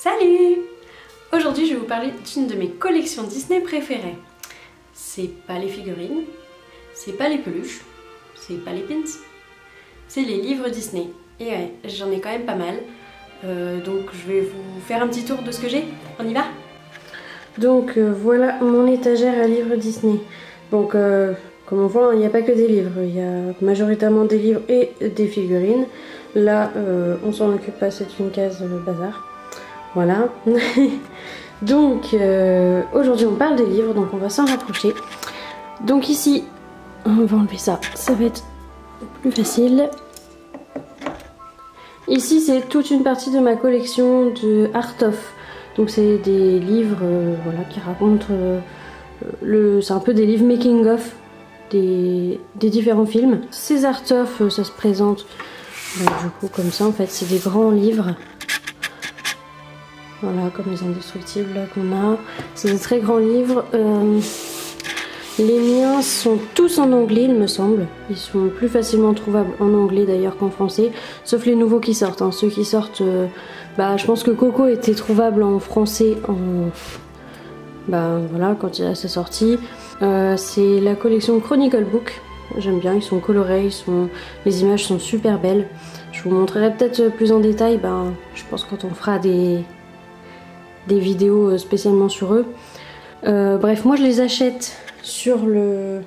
Salut! Aujourd'hui je vais vous parler d'une de mes collections Disney préférées. C'est pas les figurines, c'est pas les peluches, c'est pas les pins, c'est les livres Disney. Et ouais, j'en ai quand même pas mal. Donc je vais vous faire un petit tour de ce que j'ai. On y va? Donc voilà mon étagère à livres Disney. Donc comme on voit, il n'y a pas que des livres, il y a majoritairement des livres et des figurines. Là, on s'en occupe pas, c'est une case bazar. Voilà. Donc aujourd'hui on parle des livres, donc on va s'en rapprocher. Donc ici, on va enlever ça, ça va être plus facile. Ici c'est toute une partie de ma collection de Art of. Donc c'est des livres voilà, qui racontent, c'est un peu des livres making of des différents films. Ces Art of, ça se présente du coup comme ça, en fait c'est des grands livres. Voilà, comme les Indestructibles là qu'on a. C'est des très grands livres. Les miens sont tous en anglais, il me semble. Ils sont plus facilement trouvables en anglais d'ailleurs qu'en français. Sauf les nouveaux qui sortent. Hein. Ceux qui sortent, je pense que Coco était trouvable en français voilà, quand il a sa sortie. C'est la collection Chronicle Book. J'aime bien, ils sont colorés, les images sont super belles. Je vous montrerai peut-être plus en détail, je pense quand on fera des vidéos spécialement sur eux. Bref, moi je les achète sur le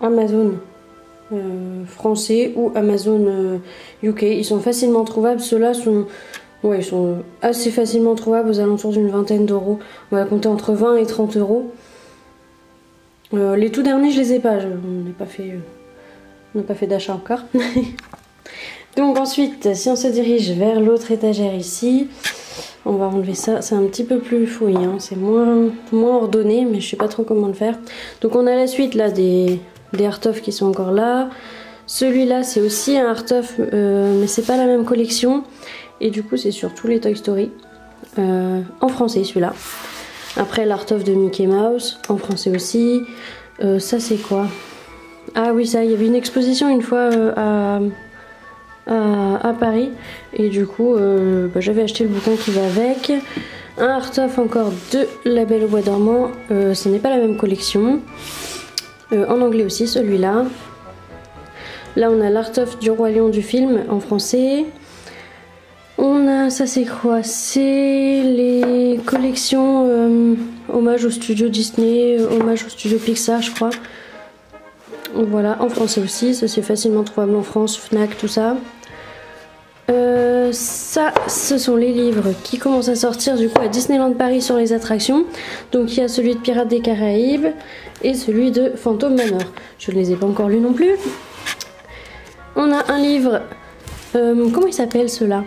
Amazon français ou Amazon UK. Ils sont facilement trouvables. Ceux-là ils sont assez facilement trouvables, aux alentours d'une vingtaine d'euros. On va compter entre 20 et 30 euros. Les tout derniers, je les ai pas. On n'a pas fait d'achat encore. Donc ensuite, si on se dirige vers l'autre étagère ici, on va enlever ça. C'est un petit peu plus fouillis, hein. C'est moins ordonné, mais je sais pas trop comment le faire. Donc on a la suite là des Art of qui sont encore là. Celui-là, c'est aussi un Art of, mais c'est pas la même collection. Et du coup, c'est sur tous les Toy Story. En français, celui-là. Après, l'Art of de Mickey Mouse, en français aussi. Ça, c'est quoi? Ah oui, ça, il y avait une exposition une fois à Paris. Et du coup, j'avais acheté le bouquin qui va avec. Un Art of encore de La Belle au Bois dormant. Ce n'est pas la même collection. En anglais aussi, celui-là. Là, on a l'Art of du Roi Lion du film en français. On a, ça c'est quoi? C'est les collections hommage au studio Disney, hommage au studio Pixar, je crois. Voilà, en français aussi, ça c'est facilement trouvable en France, Fnac, tout ça. Ça, ce sont les livres qui commencent à sortir du coup à Disneyland Paris sur les attractions. Donc il y a celui de Pirates des Caraïbes et celui de Phantom Manor. Je ne les ai pas encore lus non plus. On a un livre, comment il s'appelle ceux-là?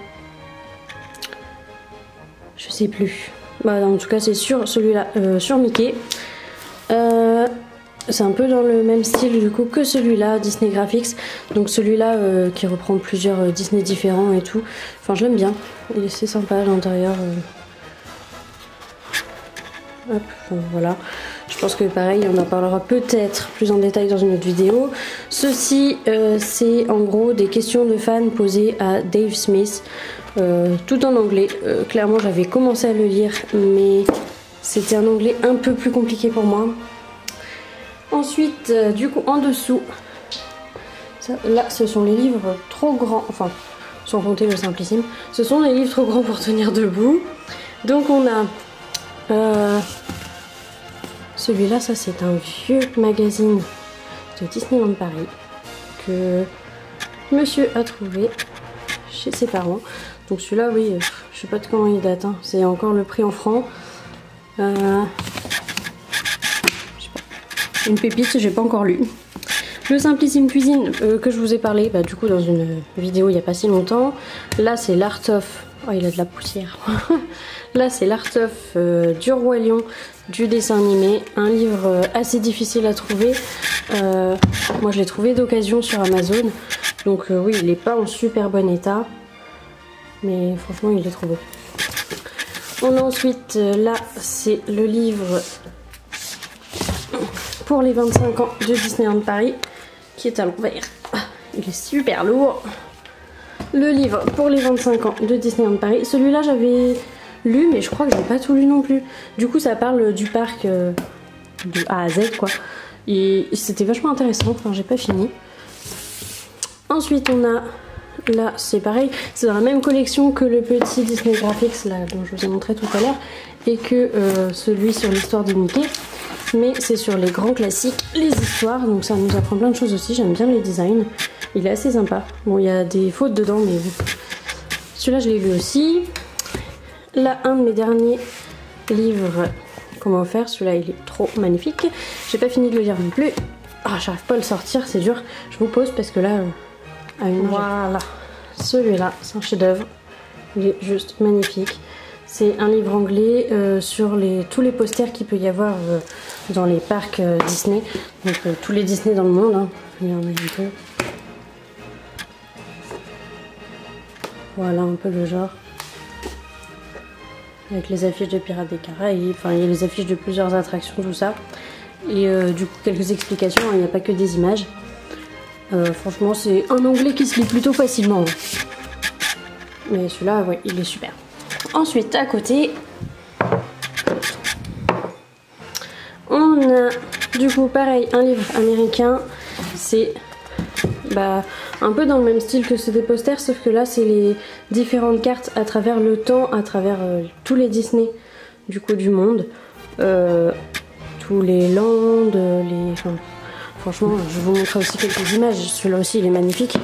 Je sais plus. En tout cas c'est sur celui-là, sur Mickey. C'est un peu dans le même style du coup que celui-là, Disney Graphics. Donc celui-là qui reprend plusieurs Disney différents et tout. Enfin je l'aime bien, il est assez sympa à l'intérieur. Hop, voilà. Je pense que pareil, on en parlera peut-être plus en détail dans une autre vidéo. Ceci, c'est en gros des questions de fans posées à Dave Smith. Tout en anglais. Clairement j'avais commencé à le lire, mais c'était un anglais un peu plus compliqué pour moi. Ensuite, du coup, en dessous, là, ce sont les livres trop grands, enfin, sans compter le Simplissime, ce sont les livres trop grands pour tenir debout. Donc on a celui-là, ça c'est un vieux magazine de Disneyland Paris que monsieur a trouvé chez ses parents. Donc celui-là, oui, je sais pas de quand il date, hein. C'est encore le prix en francs. Une pépite, j'ai pas encore lu. Le Simplissime Cuisine que je vous ai parlé du coup dans une vidéo il n'y a pas si longtemps. Là c'est l'Art of... Oh, il a de la poussière. Là c'est l'Art of du Roi Lion du dessin animé. Un livre assez difficile à trouver. Moi je l'ai trouvé d'occasion sur Amazon. Donc oui, il n'est pas en super bon état. Mais franchement il est trouvé. On a ensuite, là c'est le livre pour les 25 ans de Disneyland Paris qui est à l'envers. Il est super lourd. le livre pour les 25 ans de Disneyland Paris. Celui-là j'avais lu mais je crois que j'ai pas tout lu non plus. Du coup ça parle du parc de A à Z quoi. Et c'était vachement intéressant, enfin j'ai pas fini. Ensuite on a, là c'est pareil, c'est dans la même collection que le petit Disney Graphics là dont je vous ai montré tout à l'heure. Et que celui sur l'histoire de Mickey. Mais c'est sur les grands classiques, les histoires, donc ça nous apprend plein de choses aussi, j'aime bien les designs. Il est assez sympa. Bon, il y a des fautes dedans, mais celui-là je l'ai lu aussi. Là, un de mes derniers livres qu'on m'a offert, celui-là il est trop magnifique. J'ai pas fini de le lire non plus. Ah, j'arrive pas à le sortir, c'est dur. Je vous pose parce que là, à une voilà. Celui-là, c'est un chef-d'œuvre. Il est juste magnifique. C'est un livre anglais sur tous les posters qu'il peut y avoir dans les parcs Disney. Donc tous les Disney dans le monde. Hein. Il y en a un peu. Voilà un peu le genre. Avec les affiches de Pirates des Caraïbes. Enfin, il y a les affiches de plusieurs attractions, tout ça. Et du coup, quelques explications. Hein. Il n'y a pas que des images. Franchement, c'est un anglais qui se lit plutôt facilement. Hein. Mais celui-là, ouais, il est super. Ensuite, à côté, on a du coup pareil un livre américain. C'est un peu dans le même style que ceux des posters, sauf que là c'est les différentes cartes à travers le temps, à travers tous les Disney du coup du monde, tous les lands, enfin, franchement je vais vous montrer aussi quelques images. Celui-là aussi il est magnifique.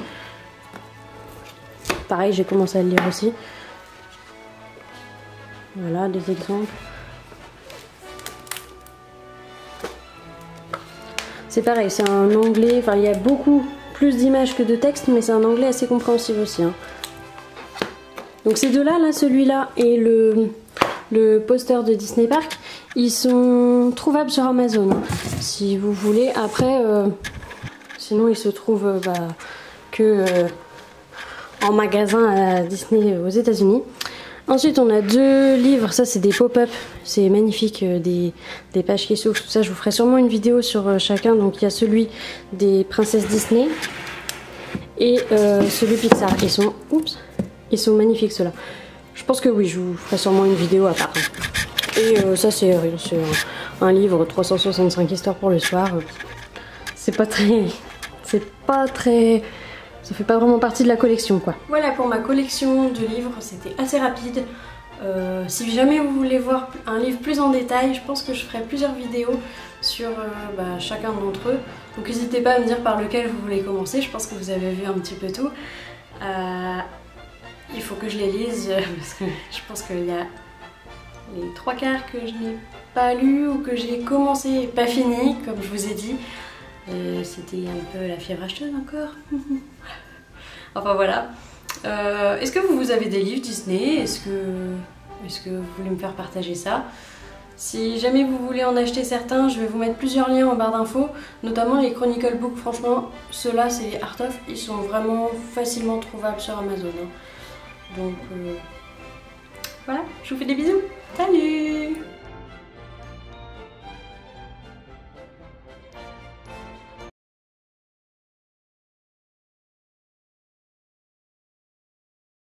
Pareil, j'ai commencé à le lire aussi. Voilà des exemples. C'est pareil, c'est un anglais, enfin il y a beaucoup plus d'images que de texte, mais c'est un anglais assez compréhensible aussi. Hein. Donc ces deux-là, là, celui-là et le poster de Disney Park, ils sont trouvables sur Amazon. Hein, si vous voulez. Après, sinon ils se trouvent que en magasin à Disney aux États-Unis. Ensuite on a deux livres, ça c'est des pop-up, c'est magnifique, des pages qui s'ouvrent, tout ça. Je vous ferai sûrement une vidéo sur chacun. Donc il y a celui des princesses Disney et celui Pixar. Ils sont magnifiques ceux-là. Je pense que oui, je vous ferai sûrement une vidéo à part. Et ça c'est un livre 365 histoires pour le soir. C'est pas très... Ça fait pas vraiment partie de la collection quoi. Voilà pour ma collection de livres, c'était assez rapide. Si jamais vous voulez voir un livre plus en détail, je pense que je ferai plusieurs vidéos sur chacun d'entre eux. Donc n'hésitez pas à me dire par lequel vous voulez commencer, je pense que vous avez vu un petit peu tout. Il faut que je les lise parce que je pense qu'il y a les 3/4 que je n'ai pas lu ou que j'ai commencé et pas fini, comme je vous ai dit. C'était un peu la fièvre acheteuse encore. Enfin voilà. Est-ce que vous avez des livres Disney? Est-ce que vous voulez me faire partager ça? Si jamais vous voulez en acheter certains, je vais vous mettre plusieurs liens en barre d'infos, notamment les Chronicle Books. Franchement, ceux-là c'est les Art of, ils sont vraiment facilement trouvables sur Amazon. Hein. Donc voilà, je vous fais des bisous. Salut!